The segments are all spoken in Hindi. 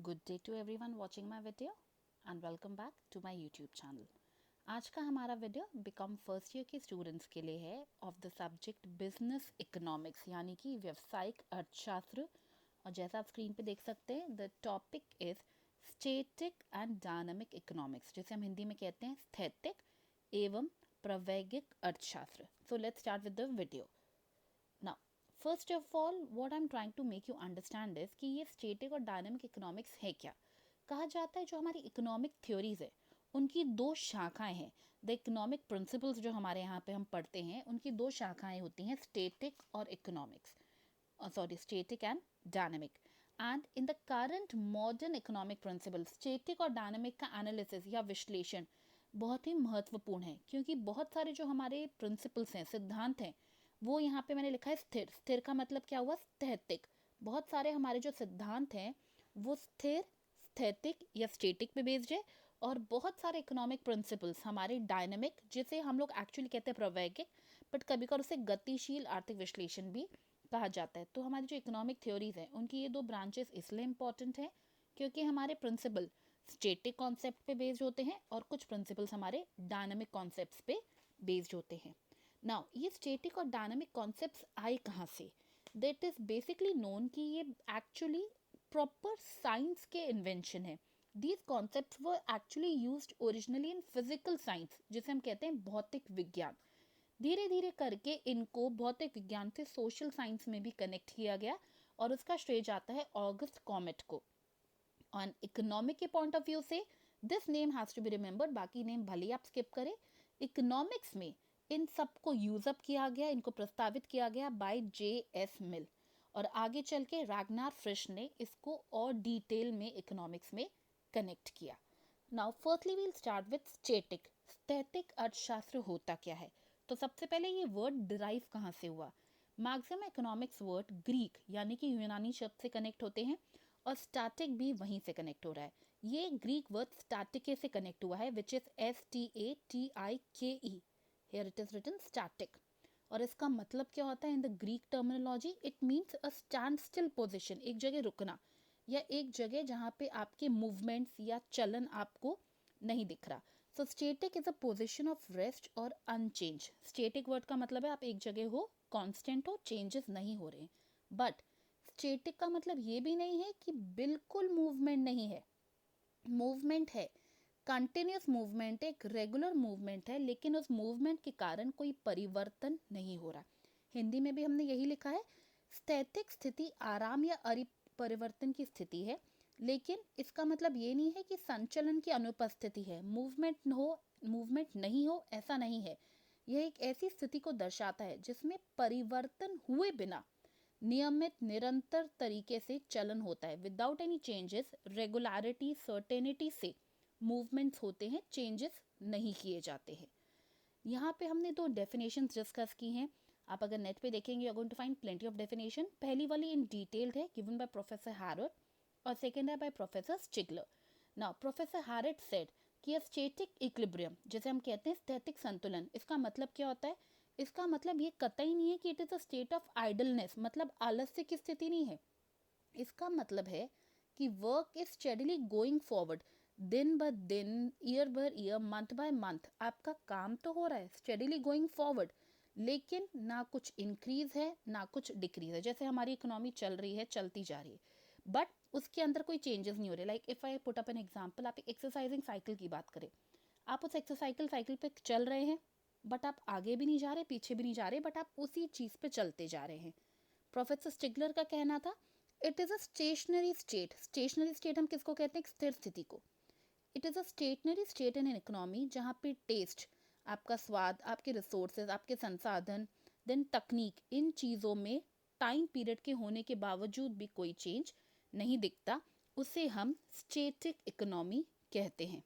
Good day to everyone watching my video and welcome back to my YouTube channel. आज का हमारा वीडियो बिकॉम फर्स्ट ईयर के स्टूडेंट्स के लिए है of the subject business economics यानी कि व्यावसायिक अर्थशास्त्र। और जैसा आप स्क्रीन पे देख सकते हैं the topic is static and dynamic economics, जिसे हम हिंदी में कहते हैं स्थैतिक एवं प्रायोगिक अर्थशास्त्र। So let's start with the video. Now first of all what I am trying to make you understand is कि ये स्टैटिक और डायनामिक इकोनॉमिक्स है क्या। कहा जाता है जो हमारी इकोनॉमिक थ्योरीज है उनकी दो शाखाएं हैं। द इकोनॉमिक प्रिंसिपल्स जो हमारे यहाँ पे हम पढ़ते हैं उनकी दो शाखाएं होती हैं, स्टैटिक और economics, static and dynamic. And in the current modern economic principle static और डायनामिक का एनालिसिस या विश्लेषण बहुत ही महत्वपूर्ण है, क्योंकि बहुत सारे जो हमारे प्रिंसिपल्स हैं, सिद्धांत हैं, वो यहाँ पे मैंने लिखा है स्थिर। स्थिर का मतलब क्या हुआ? स्थैतिक। बहुत सारे हमारे जो सिद्धांत हैं वो स्थिर, स्थैतिक या स्टैटिक पे बेस्ड है, और बहुत सारे इकोनॉमिक प्रिंसिपल्स हमारे डायनामिक, जिसे हम लोग एक्चुअली कहते हैं प्रायोगिक, बट कभी कभी उसे गतिशील आर्थिक विश्लेषण भी कहा जाता है। तो हमारी जो इकोनॉमिक थ्योरीज हैं उनकी ये दो ब्रांचेस इसलिए इंपॉर्टेंट है क्योंकि हमारे प्रिंसिपल स्टैटिक कॉन्सेप्ट पे बेस्ड होते हैं और कुछ प्रिंसिपल्स हमारे डायनामिक कॉन्सेप्ट्स पे बेस्ड होते हैं। नाउ ये स्टैटिक और डायनामिक कॉन्सेप्ट्स आए कहाँ से? दैट इज बेसिकली नोन कि ये एक्चुअली प्रॉपर साइंस के इन्वेंशन है। These concepts were actually used originally in physical science, जिसे हम कहते हैं भौतिक विज्ञान। धीरे धीरे करके इनको भौतिक विज्ञान से सोशल साइंस में भी कनेक्ट किया गया और उसका श्रेय जाता है ऑगस्ट कॉमेट को। ऑन इकोनॉमिक के पॉइंट ऑफ व्यू से this name has to be remembered, बाकी नेम भले ही आप स्किप करें। इकोनॉमिक्स में इन सबको यूज अप किया गया, इनको प्रस्तावित किया गया बाय J.S. मिल, और आगे चल के रैगनार फ्रिश ने इसको और डिटेल में इकोनॉमिक्स में कनेक्ट किया। Now firstly we'll start with static. स्थैतिक अर्थशास्त्र होता क्या है? तो सबसे पहले ये वर्ड डिराइव कहाँ से हुआ? मैक्सिमम इकोनॉमिक्स वर्ड ग्रीक यानी कि यूनानी शब्द से कनेक्ट होते हैं, और स्टैटिक भी वहीं से कनेक्ट हो रहा है। ये ग्रीक वर्ड स्टैटिके से कनेक्ट हुआ है, which is STATIKE। Here it is written static. और इसका मतलब क्या होता है in the Greek terminology? It means a standstill position, एक जगह रुकना, या एक जगह जहाँ पे आपके मूवमेंट्स या चलन आपको नहीं दिख रहा। So static is a position of rest और अनचेंज। स्टैटिक वर्ड का मतलब है आप एक जगह हो, कांस्टेंट हो, चेंजेस नहीं हो रहे हैं। बट स्टैटिक का मतलब ये भी नहीं है कि बिल्कुल मूवमेंट नहीं है। मूवमेंट है, कंटिन्यूस मूवमेंट है, एक रेगुलर मूवमेंट है, लेकिन उस मूवमेंट के कारण कोई परिवर्तन नहीं हो रहा। हिंदी में भी हमने यही लिखा है, स्थैतिक स्थिति आराम या परिवर्तन की स्थिति है, लेकिन इसका मतलब ये नहीं है कि संचलन की अनुपस्थिति है। मूवमेंट नहीं हो ऐसा नहीं है। यह एक ऐसी स्थिति को दर्शाता है जिसमें परिवर्तन हुए बिना नियमित निरंतर तरीके से चलन होता है। Without any changes, regularity, certainty से मूवमेंट्स होते हैं, चेंजेस नहीं किए जाते हैं। यहाँ पे हमने दो डेफिनेशंस डिस्कस की हैं। आप अगर नेट पे देखेंगे, you are going to find plenty of definition. पहली वाली इन डिटेल्ड है, गिवन बाय प्रोफेसर हैरोड, और सेकेंड है by professor Stigler. Now professor Harrod said कि स्टैटिक इक्विलिब्रियम, जैसे हम कहते हैं स्थैतिक संतुलन, इसका मतलब क्या होता है? इसका मतलब ये कतई नहीं है कि it is a state of idleness, मतलब आलस्य की स्थिति नहीं है। इसका मतलब है कि work is steadily going forward, दिन ब दिन, year by year, month by month आपका काम तो हो रहा है, स्टेडीली गोइंग फॉरवर्ड, लेकिन ना कुछ इंक्रीज है ना कुछ डिक्रीज है। जैसे हमारी इकोनॉमी चल रही है, चलती जा रही है, बट उसके अंदर कोई चेंजेस नहीं हो रहे। Like if I put up an example, आप एक एक्सरसाइजिंग साइकिल की बात करें, आप उस एक्सरसाइकिल साइकिल पे चल रहे हैं, बट आप आगे भी नहीं जा रहे, पीछे भी नहीं जा रहे, बट आप उसी चीज पे चलते जा रहे हैं। प्रोफेसर स्टिगलर का कहना था it is a stationery state. Stationery state हम किसको कहते हैं? एक स्थिर स्थिति को। It is a stationery state in an economy जहाँ पे टेस्ट, आपका स्वाद, आपके रिसोर्सेज, आपके संसाधन, देन तकनीक, इन चीज़ों में टाइम पीरियड के होने के बावजूद भी कोई चेंज नहीं दिखता, उसे हम स्टैटिक इकोनॉमी कहते हैं।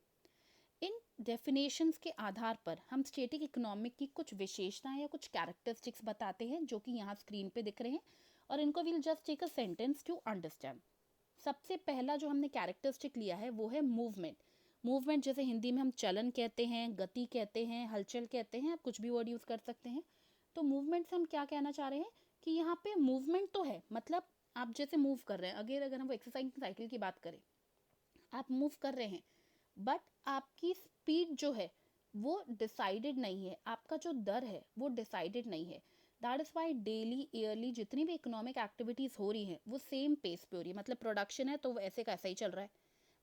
इन डेफिनेशंस के आधार पर हम स्टैटिक इकोनॉमिक की कुछ विशेषताएं या कुछ कैरेक्टरिस्टिक्स बताते हैं, जो कि यहाँ स्क्रीन पे दिख रहे हैं, और इनको will just take a sentence to understand. सबसे पहला जो हमने कैरेक्टरिस्टिक लिया है वो है मूवमेंट। मूवमेंट जैसे हिंदी में हम चलन कहते हैं, गति कहते हैं, हलचल कहते हैं, आप कुछ भी वर्ड यूज़ कर सकते हैं। तो मूवमेंट से हम क्या कहना चाह रहे हैं कि यहाँ पे मूवमेंट तो है, मतलब आप जैसे मूव कर रहे हैं। अगर हम एक्सरसाइज साइकिल की बात करें, आप मूव कर रहे हैं, बट आपकी स्पीड जो है वो डिसाइडेड नहीं है, आपका जो दर है वो डिसाइडेड नहीं है। That is why daily yearly जितनी भी इकोनॉमिक एक्टिविटीज़ हो रही हैं वो सेम पेस पे हो रही है। मतलब प्रोडक्शन है तो वो ऐसे का ऐसा ही चल रहा है,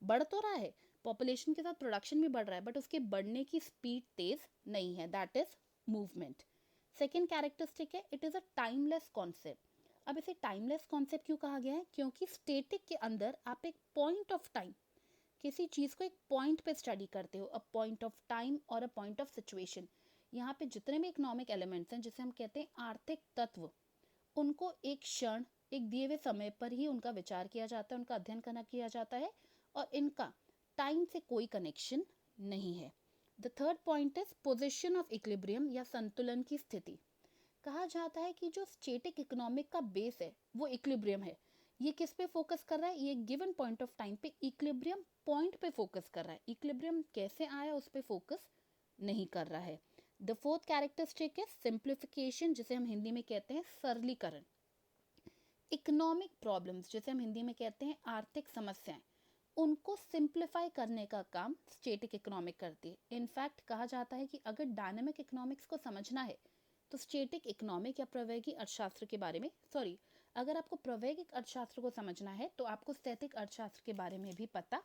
बढ़ तो रहा है, पॉपुलेशन के साथ प्रोडक्शन भी बढ़ रहा है, बट उसके बढ़ने की स्पीड तेज नहीं है। That is movement. Second characteristic है, it is a timeless concept. अब इसे टाइमलेस कॉन्सेप्ट क्यों कहा गया है? क्योंकि स्टेटिक के अंदर आप एक पॉइंट ऑफ टाइम, किसी चीज़ को एक पॉइंट पे स्टडी करते हो, अ पॉइंट ऑफ टाइम और अ पॉइंट ऑफ सिचुएशन। यहाँ पे जितने भी इकोनॉमिक एलिमेंट्स हैं जिसे हम कहते हैं आर्थिक तत्व, उनको एक क्षण, एक दिए हुए समय पर ही उनका विचार किया जाता है, उनका अध्ययन करना किया जाता है, और इनका टाइम से कोई कनेक्शन नहीं है। The third point is position of equilibrium या संतुलन की स्थिति। कहा जाता है कि जो स्टेटिक इकोनॉमिक का बेस है वो इक्विलिब्रियम है। ये किस पे फोकस कर रहा है? ये गिवन पॉइंट ऑफ टाइम पे इक्विलिब्रियम पॉइंट पे फोकस कर रहा है। इक्विलिब्रियम कैसे आया उस पे फोकस नहीं कर रहा है। द फोर्थ कैरेक्टरिस्टिक है सिंप्लीफिकेशन, जिसे हम हिंदी में कहते हैं सरलीकरण। इकोनॉमिक प्रॉब्लम्स, जिसे हम हिंदी में कहते हैं आर्थिक समस्याएं, उनको सिंप्लीफाई करने का काम स्टेटिक इकोनॉमिक करती है। इनफैक्ट कहा जाता है कि अगर डायनामिक इकोनॉमिक्स को समझना है तो स्टेटिक इकोनॉमिक या प्रायोगिक अर्थशास्त्र के बारे में, सॉरी, अगर आपको प्रायोगिक अर्थशास्त्र को समझना है तो आपको स्थैतिक अर्थशास्त्र के बारे में भी पता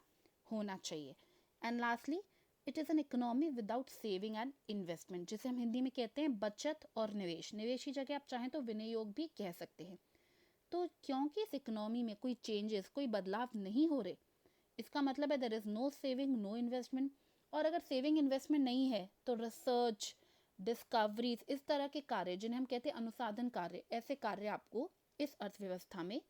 होना चाहिए। And lastly, it is an economy without saving and investment, जिसे हम हिंदी में कहते हैं बचत और निवेश। निवेश की जगह आप चाहें तो विनियोग भी कह सकते हैं। तो क्योंकि इस इकोनॉमी में कोई चेंजेस, कोई बदलाव नहीं हो रहे, इसका मतलब है there is no saving, no investment. और अगर सेविंग इन्वेस्टमेंट नहीं है तो रिसर्च, डिस्कवरीज, इस तरह के कार्य जिन्हें हम कहते हैं अनुसाधन कार्य, ऐसे कार्य आपको इस अर्थव्यवस्था में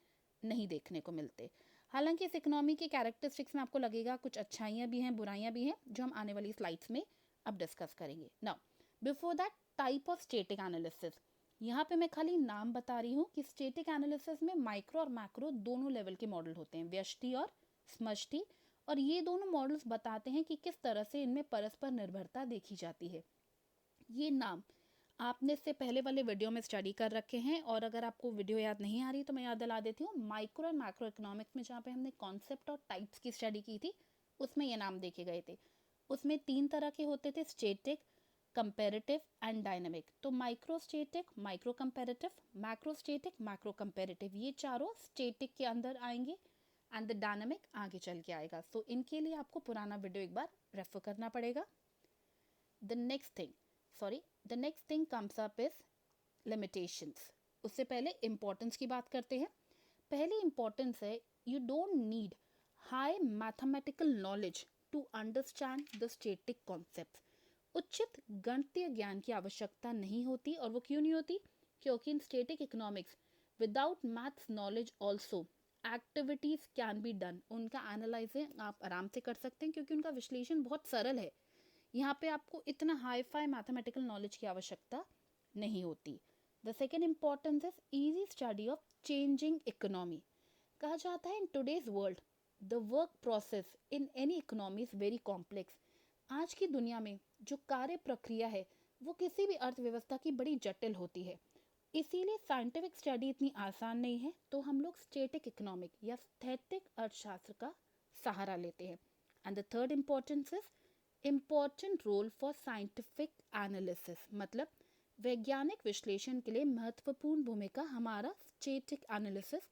नहीं देखने को मिलते। हालांकि इस इकोनॉमी के कैरेक्टरिस्टिक्स में आपको लगेगा कुछ अच्छाइयाँ भी हैं, बुराइयाँ भी हैं, जो हम आने वाली स्लाइड्स में अब डिस्कस करेंगे। Now before that, type of static analysis. यहाँ पे मैं खाली नाम बता रही हूँ कि स्टेटिक एनालिसिस में माइक्रो और मैक्रो दोनों लेवल के मॉडल होते हैं, व्यष्टि और समष्टि। और ये दोनों मॉडल्स बताते हैं कि किस तरह से इनमें परस्पर निर्भरता देखी जाती है। ये नाम आपने इससे पहले वाले वीडियो में स्टडी कर रखे हैं, और अगर आपको वीडियो याद नहीं आ रही तो मैं याद दिला देती हूँ। माइक्रो एंड मैक्रो इकोनॉमिक्स में जहाँ पे हमने कॉन्सेप्ट और टाइप्स की स्टडी की थी, उसमें ये नाम देखे गए थे। उसमें 3 तरह के होते थे, स्टेटिक, कंपेरेटिव एंड डायनामिक। तो micro static, micro comparative, macro static, macro comparative, ये चारों स्टेटिक के अंदर आएंगे, एंड द डायनामिक आगे चल के आएगा। सो इनके लिए आपको पुराना वीडियो एक बार रेफर करना पड़ेगा। The next thing, sorry, the next thing comes up is limitations. उससे पहले इम्पोर्टेंस की बात करते हैं। पहली इम्पोर्टेंस है, you don't need high mathematical knowledge to understand the static concept. उचित गणितीय ज्ञान की आवश्यकता नहीं होती। और वो क्यों नहीं होती? क्योंकि in static economics without maths knowledge also activities can be done. उनका एनालाइजिंग आप आराम से कर सकते हैं क्योंकि उनका विश्लेषण बहुत सरल है। यहाँ पे आपको इतना हाई फाई मैथमेटिकल नॉलेज की आवश्यकता नहीं होती। The second importance is easy study of changing economy. कहा जाता है in today's world the work process in any economy is very complex. आज की दुनिया में जो कार्य प्रक्रिया है वो किसी भी अर्थव्यवस्था की बड़ी जटिल होती है, इसीलिए साइंटिफिक स्टडी इतनी आसान नहीं है। तो हम लोग स्टेटिक इकोनॉमिक या स्थैतिक अर्थशास्त्र का सहारा लेते हैं। And the third importance is important role for scientific analysis, मतलब वैज्ञानिक विश्लेषण के लिए महत्वपूर्ण भूमिका हमारा स्टेटिक एनालिसिस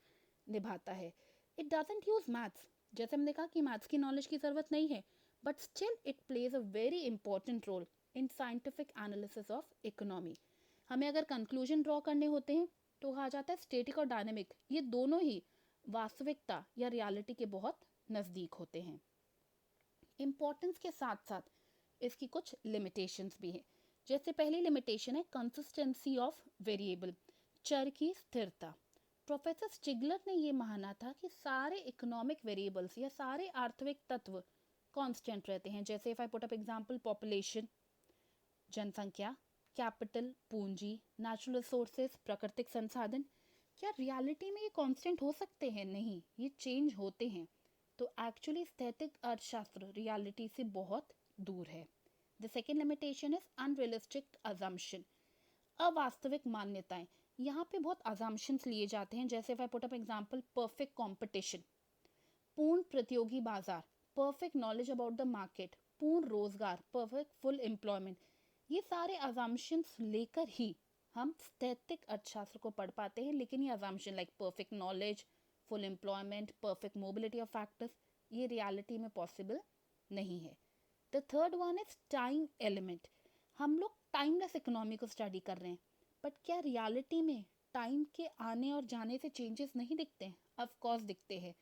निभाता है। इट डजंट यूज मैथ्स, जैसे हमने कहा कि मैथ्स की नॉलेज की ज़रूरत नहीं है, but still it plays a very important role in scientific analysis of economy. हमें अगर कंक्लूजन ड्रॉ करने होते हैं तो कहा जाता है स्टेटिक और डायनेमिक ये दोनों ही वास्तविकता या रियलिटी के बहुत नज़दीक होते हैं। इम्पोर्टेंस के साथ साथ इसकी कुछ लिमिटेशंस भी हैं। जैसे पहली लिमिटेशन है कंसिस्टेंसी ऑफ वेरिएबल, चर की स्थिरता। प्रोफेसर स्टिगलर ने ये माना था कि सारे इकोनॉमिक वेरिएबल्स या सारे आर्थिक तत्व कांस्टेंट रहते हैं। जैसे if I put up example, population, जनसंख्या, कैपिटल, पूंजी, नेचुरल रिसोर्सेज, प्राकृतिक संसाधन। क्या रियलिटी में ये कांस्टेंट हो सकते हैं? नहीं, ये चेंज होते हैं। तो एक्चुअली स्थैतिक अर्थशास्त्र रियलिटी से बहुत दूर है। The second limitation is unrealistic assumption, अवास्तविक मान्यताएं। यहाँ पे बहुत अजम्पशंस लिए जाते हैं। जैसे if I put up example, perfect competition, पूर्ण प्रतियोगी बाजार, perfect knowledge about the market, पूर्ण रोजगार, परफेक्ट फुल एम्प्लॉयमेंट, ये सारे अजम्पशंस लेकर ही हम स्थैतिक अर्थशास्त्र को पढ़ पाते हैं. लेकिन ये assumption like perfect knowledge, full employment, perfect mobility of factors, ये रियलिटी में पॉसिबल नहीं है. The third one is time element. हम लोग टाइमलेस इकोनॉमी को स्टडी कर रहे हैं, बट क्या रियलिटी में टाइम के आने और जाने से चेंजेस नहीं दिखते हैं? ऑफ कोर्स दिखते हैं.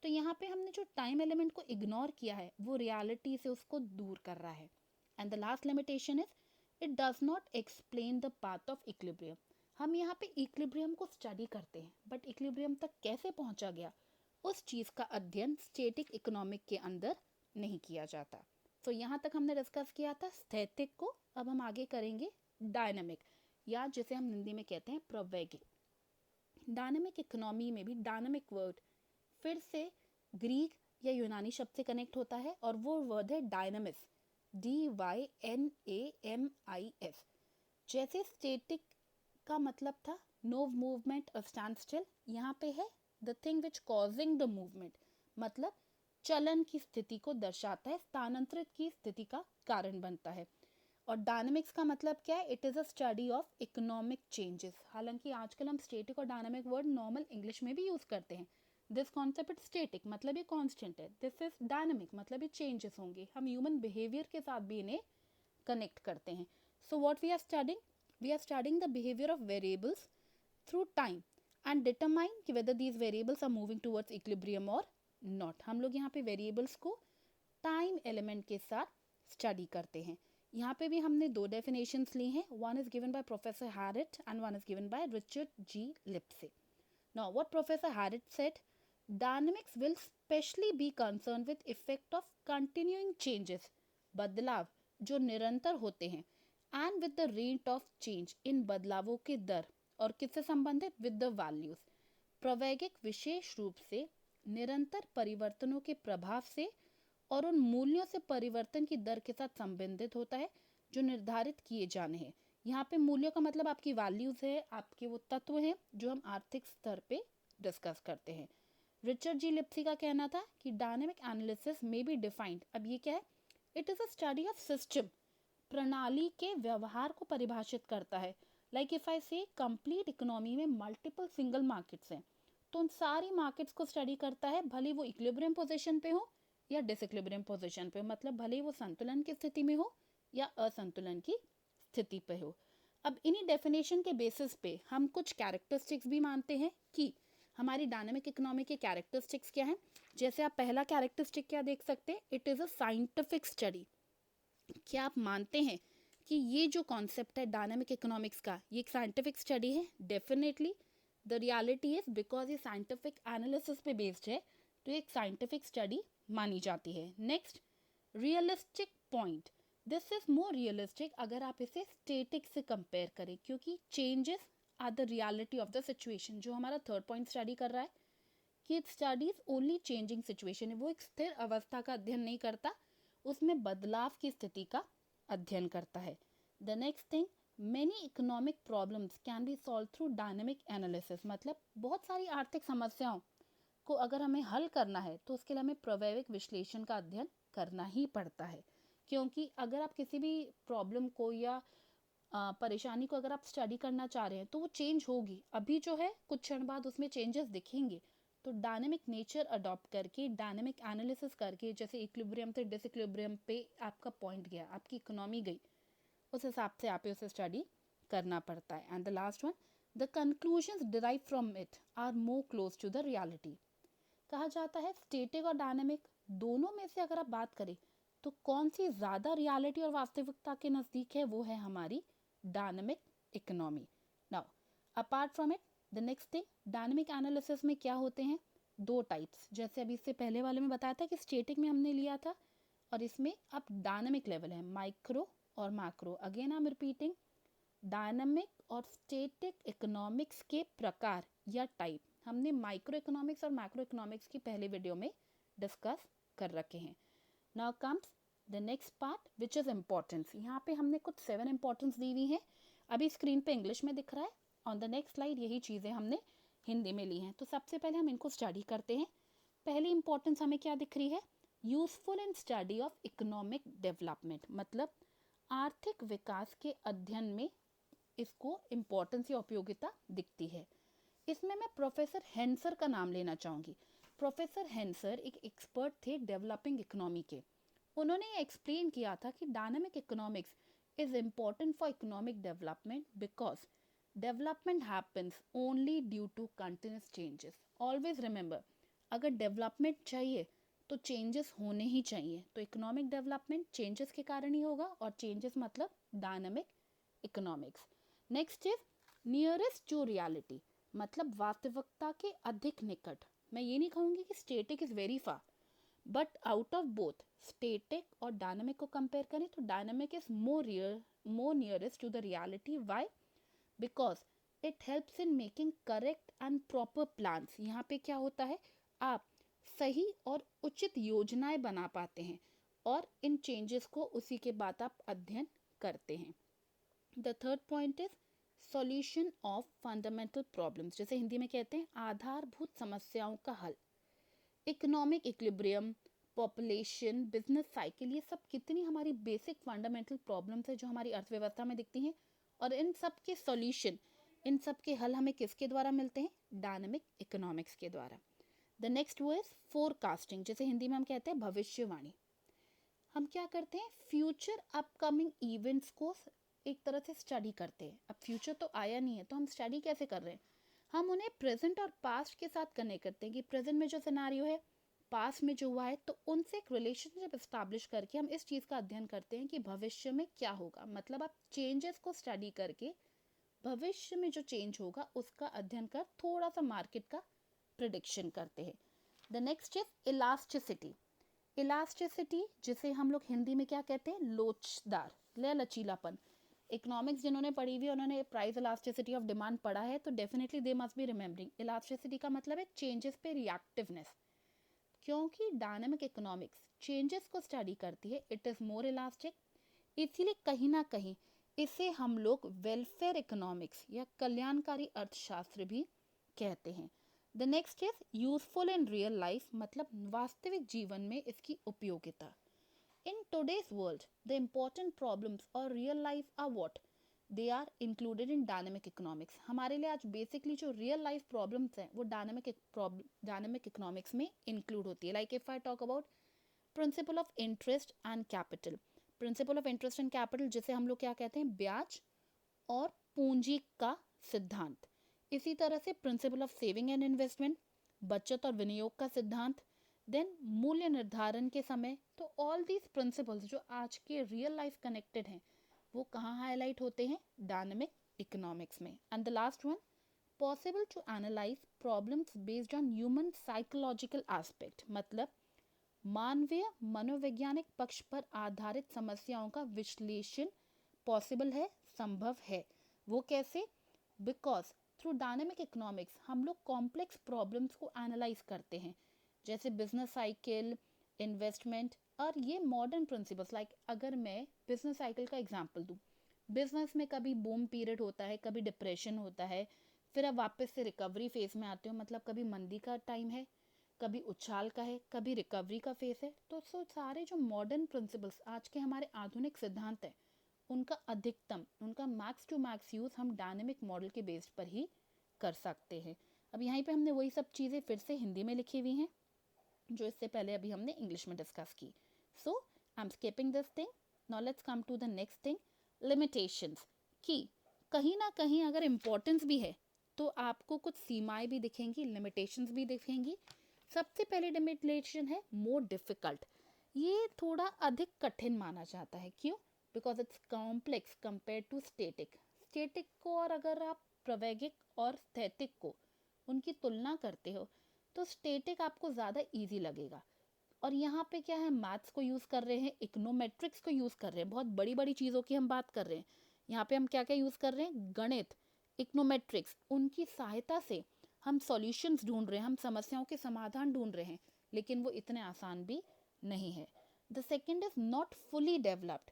तो यहाँ पे हमने जो टाइम एलिमेंट को इग्नोर किया है वो रियलिटी से उसको दूर कर रहा है. And the last limitation is it does not explain the path of equilibrium. हम यहाँ पे इक्विलिब्रियम को स्टडी करते हैं, बट इक्विलिब्रियम तक कैसे पहुँचा गया उस चीज़ का अध्ययन स्टैटिक इकोनॉमिक के अंदर नहीं किया जाता. तो यहाँ तक हमने डिस्कस किया था स्थैतिक को. अब हम आगे करेंगे डायनामिक, या जिसे हम हिंदी में कहते हैं प्रावैगिक. डायनामिक इकोनॉमी में भी डायनामिक वर्ड फिर से ग्रीक या यूनानी शब्द से कनेक्ट होता है, और वो वर्ड है डायनामिस, DYNAMIS. जैसे स्टैटिक का मतलब था नो मूवमेंट और स्टैंड स्टिल, यहाँ पे है the thing which causing the movement, मतलब चलन की स्थिति को दर्शाता है, स्थानांतरित की स्थिति का कारण बनता है. और डायनामिक्स का मतलब क्या है? It is a study of economic changes. हालांकि आजकल हम स्टैटिक और डायनामिक वर्ड नॉर्मल इंग्लिश में भी यूज़ करते हैं. दिस कॉन्सेप्ट स्टैटिक मतलब ये कांस्टेंट है, दिस इज डायनामिक मतलब ये चेंजेस होंगे. हम ह्यूमन बिहेवियर के साथ भी इन्हें कनेक्ट करते हैं. So what we are studying the behaviour of variables through time and determine कि whether these variables are moving towards equilibrium और नॉट. हम लोग यहाँ पे वेरिएबल्स को टाइम एलिमेंट के साथ स्टडी करते हैं. यहाँ पे भी हमने दो डेफिनेशंस ली हैं. One is given by professor Harrod and one is given by Richard G Lipsey. Now what professor Harrod said, dynamics will specially be concern with effect of continuing changes, बदलाव जो निरंतर होते हैं, and with the rate of change, इन बदलावों के दर, और किससे संबंधित? With the values. प्रावैगिक विशेष रूप से निरंतर परिवर्तनों के प्रभाव से और उन मूल्यों से परिवर्तन की दर के साथ संबंधित होता है जो निर्धारित किए जाने हैं. यहाँ पे मूल्यों का मतलब आपकी वैल्यूज है, आपके वो तत्व हैं जो हम आर्थिक स्तर पे डिस्कस करते हैं. रिचर्ड जी लिप्सी का कहना था कि डायनेमिक एनालिसिस में बी डिफाइंड, अब ये क्या है? It is a study of system, प्रणाली के व्यवहार को परिभाषित करता है. लाइक इफ आई से कंप्लीट इकोनॉमी में मल्टीपल सिंगल मार्केट्स हैं, तो उन सारी मार्केट्स को स्टडी करता है, भले वो इक्विलिब्रियम पोजीशन पे हो या डिसइक्विलिब्रियम पोजीशन पे, मतलब भले वो संतुलन की स्थिति में हो या असंतुलन की स्थिति पे हो. अब इन्हीं डेफिनेशन के बेसिस पे हम कुछ कैरेक्टरिस्टिक्स भी मानते हैं कि हमारी डायनामिक इकोनॉमी के कैरेक्टरिस्टिक्स क्या हैं. जैसे आप पहला कैरेक्टरिस्टिक क्या देख सकते हैं? It is a scientific study. क्या आप मानते हैं कि ये जो कॉन्सेप्ट है डायनामिक इकोनॉमिक्स का, ये एक साइंटिफिक स्टडी है? Definitely. The reality is because ये साइंटिफिक एनालिसिस पे बेस्ड है, तो एक साइंटिफिक स्टडी मानी जाती है. Next, realistic point. This is more realistic अगर आप इसे स्टैटिक से कंपेयर करें, क्योंकि changes are the reality of the situation. जो हमारा थर्ड पॉइंट स्टडी कर रहा है कि it studies only changing situation, वो एक स्थिर अवस्था का अध्ययन नहीं करता, उसमें बदलाव की स्थिति का अध्ययन करता है. The next thing, many economic problems can be solve through dynamic analysis. मतलब बहुत सारी आर्थिक समस्याओं को अगर हमें हल करना है तो उसके लिए हमें प्रावैगिक विश्लेषण का अध्ययन करना ही पड़ता है. क्योंकि अगर आप किसी भी प्रॉब्लम को या परेशानी को अगर आप स्टडी करना चाह रहे हैं तो वो चेंज होगी. अभी जो है कुछ क्षण बाद उसमें चेंजेस दिखेंगे. तो डायनेमिक नेचर अडॉप्ट करके, डायनेमिक एनालिसिस करके, जैसे इक्विलिब्रियम से डिसइक्विलिब्रियम पे आपका पॉइंट गया, आपकी इकोनॉमी गई, उस हिसाब से आप उसे स्टडी करना पड़ता है. And the last one, the conclusions derive from it are more close to the reality. कहा जाता है स्टैटिक और डायनेमिक दोनों में से अगर आप बात करें तो कौन सी ज़्यादा रियलिटी और वास्तविकता के नज़दीक है, वो है हमारी dynamic economy. Now apart from it, the next thing, dynamic analysis में क्या होते हैं? दो टाइप्स. जैसे अभी इससे पहले वाले में बताया था कि स्टैटिक में हमने लिया था, और इसमें अब डायनेमिक लेवल है, माइक्रो और macro. Again I am repeating, dynamic और स्टैटिक इकोनॉमिक्स के प्रकार या टाइप हमने माइक्रो इकोनॉमिक्स और मैक्रो इकोनॉमिक्स की पहले वीडियो में डिस्कस कर रखे हैं. Now comes the next part which is importance. यहाँ पे हमने कुछ 7 इम्पोर्टेंस दी हुई हैं. अभी स्क्रीन पे इंग्लिश में दिख रहा है, ऑन द नेक्स्ट स्लाइड यही चीज़ें हमने हिंदी में ली हैं. तो सबसे पहले हम इनको स्टडी करते हैं. पहली इंपॉर्टेंस हमें क्या दिख रही है? Useful in study of economic development, मतलब आर्थिक विकास के अध्ययन में इसको इम्पोर्टेंस या उपयोगिता दिखती है। इसमें मैं प्रोफेसर हेंसर का नाम लेना चाहूँगी। प्रोफेसर हेंसर एक एक्सपर्ट थे डेवलपिंग इकोनॉमी के। उन्होंने ये एक्सप्लेन किया था कि dynamic economics is important for economic development because development happens only due to continuous changes. Always remember, अगर डेवलपमेंट चाहिए तो चेंजेस होने ही चाहिए। तो इकोनॉमिक डेवलपमेंट चेंजेस के कारण ही होगा, और चेंजेस मतलब dynamic economics. Next is nearest to reality, मतलब वास्तविकता के अधिक निकट। मैं ये नहीं कहूँगी कि static is very far, but out of both static और डायनामिक को कंपेयर करें तो dynamic is more nearest to the reality. Why? Because it helps in making correct and proper plans. यहाँ पे क्या होता है, आप सही और उचित योजनाएं बना पाते हैं और इन चेंजेस को उसी के बाद आप अध्ययन करते हैं। The third point is solution of fundamental problems, जैसे हिंदी में कहते हैं आधारभूत समस्याओं का हल। Economic equilibrium, population, business cycle, ये सब कितनी हमारी बेसिक फंडामेंटल प्रॉब्लम्स है जो हमारी अर्थव्यवस्था में दिखती हैं, और इन सब के सॉल्यूशन, इन सब के हल हमें किसके द्वारा मिलते हैं? डायनामिक इकोनॉमिक्स के द्वारा। द नेक्स्ट वो इज फोरकास्टिंग, जैसे हिंदी में हम कहते हैं भविष्यवाणी। हम क्या करते हैं, फ्यूचर अपकमिंग इवेंट्स को एक तरह से स्टडी करते हैं। अब फ्यूचर तो आया नहीं है तो हम स्टडी कैसे कर रहे हैं, हम उन्हें प्रेजेंट और पास्ट के साथ कनेक्ट करते हैं कि प्रेजेंट में जो सिनेरियो है, पास्ट में जो हुआ है, तो उनसे एक रिलेशनशिप एस्टैब्लिश करके हम इस चीज़ का अध्ययन करते हैं कि भविष्य में क्या होगा। मतलब आप चेंजेस को स्टडी करके भविष्य में जो चेंज होगा उसका अध्ययन कर थोड़ा सा मार्केट का प्रिडिक्शन करते हैं। The next is elasticity. Elasticity जिसे हम लोग हिंदी में क्या कहते हैं, लोचदार या लचीलापन। इकोनॉमिक्स जिन्होंने पढ़ी हुई उन्होंने प्राइस इलास्टिसिटी ऑफ डिमांड पढ़ा है, तो definitely they must be remembering elasticity का मतलब है चेंजेस पे रिएक्टिवनेस। क्योंकि डायनामिक इकोनॉमिक्स चेंजेस को स्टडी करती है, इट इज़ मोर इलास्टिक, इसीलिए कहीं ना कहीं इसे हम लोग वेलफेयर इकोनॉमिक्स या कल्याणकारी अर्थशास्त्र भी कहते हैं। The next is useful in real life, मतलब वास्तविक जीवन में इसकी उपयोगिता। In today's world, the important problems or real life are what? They are included in dynamic economics. हमारे लिए आज बेसिकली जो रियल लाइफ प्रॉब्लम्स हैं वो डायनामिक इकोनॉमिक्स में इंक्लूड होती है। Like if I talk about principle of interest and capital, principle of interest and capital जिसे हम लोग क्या कहते हैं, ब्याज और पूंजी का सिद्धांत। इसी तरह से principle of saving and investment, बचत और विनियोग का सिद्धांत। देन मूल्य निर्धारण के समय। तो ऑल दीज प्रिंसिपल्स जो आज के रियल लाइफ कनेक्टेड हैं वो कहाँ हाईलाइट होते हैं, डायनामिक इकोनॉमिक्स में। And the last one, possible to analyse problems based on human psychological aspect, मतलब मानवीय मनोवैज्ञानिक पक्ष पर आधारित समस्याओं का विश्लेषण पॉसिबल है, संभव है। वो कैसे? बिकॉज थ्रू डायनामिक इकोनॉमिक्स हम लोग कॉम्प्लेक्स प्रॉब्लम्स को एनालाइज करते हैं, जैसे बिजनेस साइकिल, इन्वेस्टमेंट, और ये मॉडर्न प्रिंसिपल्स। लाइक अगर मैं बिजनेस साइकिल का एग्जांपल दूँ, बिजनेस में कभी बूम पीरियड होता है, कभी डिप्रेशन होता है, फिर अब वापस से रिकवरी फेज में आते हो, मतलब कभी मंदी का टाइम है, कभी उछाल का है, कभी रिकवरी का फेज है। तो सारे जो मॉडर्न प्रिंसिपल्स आज के हमारे आधुनिक सिद्धांत हैं उनका अधिकतम, उनका मैक्स टू मैक्स यूज़ हम डायनेमिक मॉडल के बेस पर ही कर सकते हैं। अब यहाँ पे हमने वही सब चीज़ें फिर से हिंदी में लिखी हुई हैं जो इससे पहले अभी हमने इंग्लिश में डिस्कस की। So I am skipping this thing. Now let's come to the next thing, limitations. कि कहीं ना कहीं अगर इम्पोर्टेंस भी है तो आपको कुछ सीमाएं भी दिखेंगी, लिमिटेशंस भी दिखेंगी। सबसे पहले लिमिटेशन है मोर डिफिकल्ट। ये थोड़ा अधिक कठिन माना जाता है। क्यों? Because it's complex compare to static. Static को और अगर आप प्रायोगिक और स्थैतिक को उनकी तुलना करते हो तो स्टेटिक आपको ज़्यादा इजी लगेगा। और यहाँ पे क्या है, मैथ्स को यूज़ कर रहे हैं, इकोनोमेट्रिक्स को यूज़ कर रहे हैं, बहुत बड़ी बड़ी चीज़ों की हम बात कर रहे हैं। यहाँ पे हम क्या क्या यूज़ कर रहे हैं, गणित, इकोनोमेट्रिक्स, उनकी सहायता से हम सॉल्यूशंस ढूंढ रहे हैं, हम समस्याओं के समाधान ढूंढ रहे हैं, लेकिन वो इतने आसान भी नहीं है। The second is not fully developed.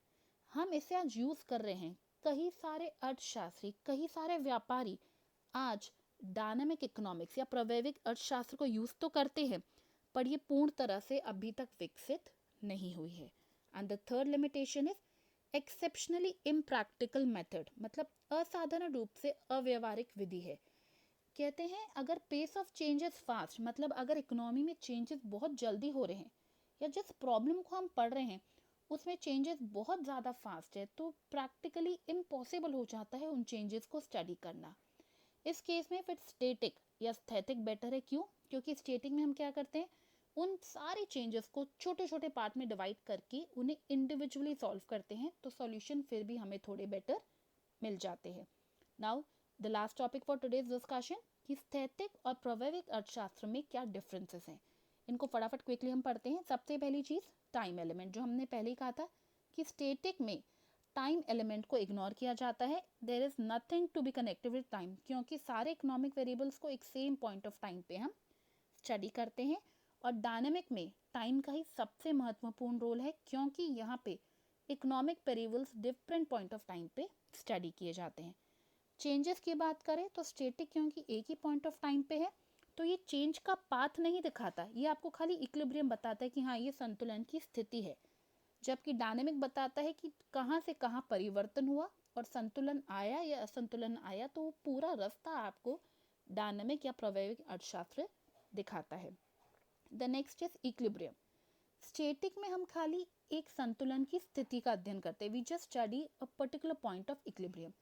हम इसे आज यूज़ कर रहे हैं, कई सारे अर्थशास्त्री, कई सारे व्यापारी आज डायनामिक इकोनॉमिक्स या प्रायोगिक अर्थशास्त्र को यूज़ तो करते हैं, पर ये पूर्ण तरह से अभी तक विकसित नहीं हुई है। And the third limitation is exceptionally impractical method, मतलब असाधारण रूप से अव्यवहारिक विधि है। कहते हैं अगर पेस ऑफ चेंजेस फास्ट, मतलब अगर इकोनॉमी में चेंजेस बहुत जल्दी हो रहे हैं या जिस प्रॉब्लम को हम पढ़ रहे हैं उसमें चेंजेस बहुत ज़्यादा फास्ट है, तो प्रैक्टिकली इम्पॉसिबल हो जाता है उन चेंजेस को स्टडी करना। इस केस में फिर स्टेटिक या स्थैतिक बेटर है। क्यों? क्योंकि स्टेटिक में हम क्या करते हैं, उन सारे चेंजेस को छोटे छोटे पार्ट में डिवाइड करके उन्हें इंडिविजुअली सॉल्व करते हैं, तो सॉल्यूशन फिर भी हमें थोड़े बेटर मिल जाते हैं। Now the last topic for today's discussion कि स्थैतिक और प्रायोगिक अर्थशास्त्र में क्या डिफरेंसेस हैं। इनको फटाफट क्विकली हम पढ़ते हैं। सबसे पहली चीज़ टाइम एलिमेंट, जो हमने पहले ही कहा था कि स्टेटिक में टाइम एलिमेंट को इग्नोर किया जाता है। There is nothing to be connected with time, क्योंकि सारे इकोनॉमिक वेरिएबल्स को एक सेम पॉइंट ऑफ टाइम पे हम स्टडी करते हैं। और डायनेमिक में टाइम का ही सबसे महत्वपूर्ण रोल है, क्योंकि यहाँ पे economic variables different point of time पे स्टडी किए जाते हैं। चेंजेस की बात करें तो स्टेटिक क्योंकि एक ही पॉइंट ऑफ टाइम पे है, तो ये चेंज का पाथ नहीं दिखाता, ये आपको खाली इक्विलिब्रियम बताता है कि हाँ ये संतुलन की स्थिति है। जबकि डायनेमिक बताता है कि कहाँ से कहाँ परिवर्तन हुआ और संतुलन आया या असंतुलन आया, तो वो पूरा रास्ता आपको डायनेमिक या प्रायोगिक अर्थशास्त्र दिखाता है। The next is equilibrium. Static में हम खाली एक संतुलन की स्थिति का अध्ययन करते हैं, we just study a particular point of equilibrium.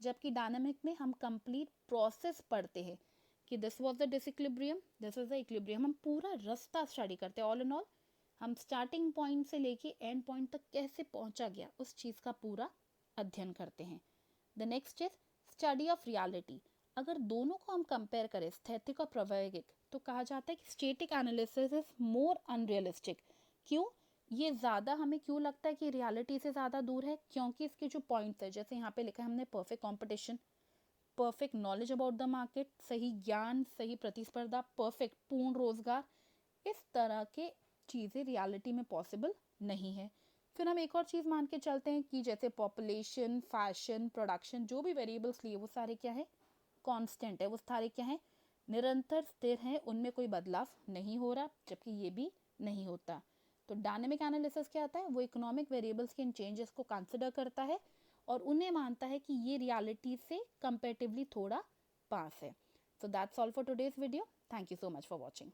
जबकि डायनामिक में हम कंप्लीट प्रोसेस पढ़ते हैं कि this was the disequilibrium, this is the equilibrium. हम पूरा रास्ता स्टडी करते हैं। ऑल इन ऑल हम स्टार्टिंग पॉइंट से लेके एंड पॉइंट तक कैसे पहुंचा गया उस चीज़ का पूरा अध्ययन करते हैं। The next is study of reality. अगर दोनों को हम कंपेयर करें, स्थैतिक और प्रायोगिक, तो कहा जाता है कि static analysis is more unrealistic. क्यों? ये ज़्यादा हमें क्यों लगता है कि रियलिटी से ज़्यादा दूर है? क्योंकि इसके जो पॉइंट्स है, जैसे यहाँ पे लिखा है हमने perfect competition, perfect knowledge about the market, सही ज्ञान, सही प्रतिस्पर्धा, परफेक्ट पूर्ण रोजगार, इस तरह के चीज़ें रियलिटी में पॉसिबल नहीं है। फिर हम एक और चीज़ मान के चलते हैं कि जैसे पॉपुलेशन, फैशन, प्रोडक्शन, जो भी वेरिएबल्स लिए वो सारे क्या है, कांस्टेंट है। वो सारे क्या है, निरंतर स्थिर हैं, उनमें कोई बदलाव नहीं हो रहा, जबकि ये भी नहीं होता। तो डायनेमिक एनालिसिस क्या आता है, वो इकोनॉमिक वेरिएबल्स के इन चेंजेस को कंसिडर करता है और उन्हें मानता है कि ये रियलिटी से कंपेरेटिवली थोड़ा पास है। So that's all for today's video. Thank you so much for watching.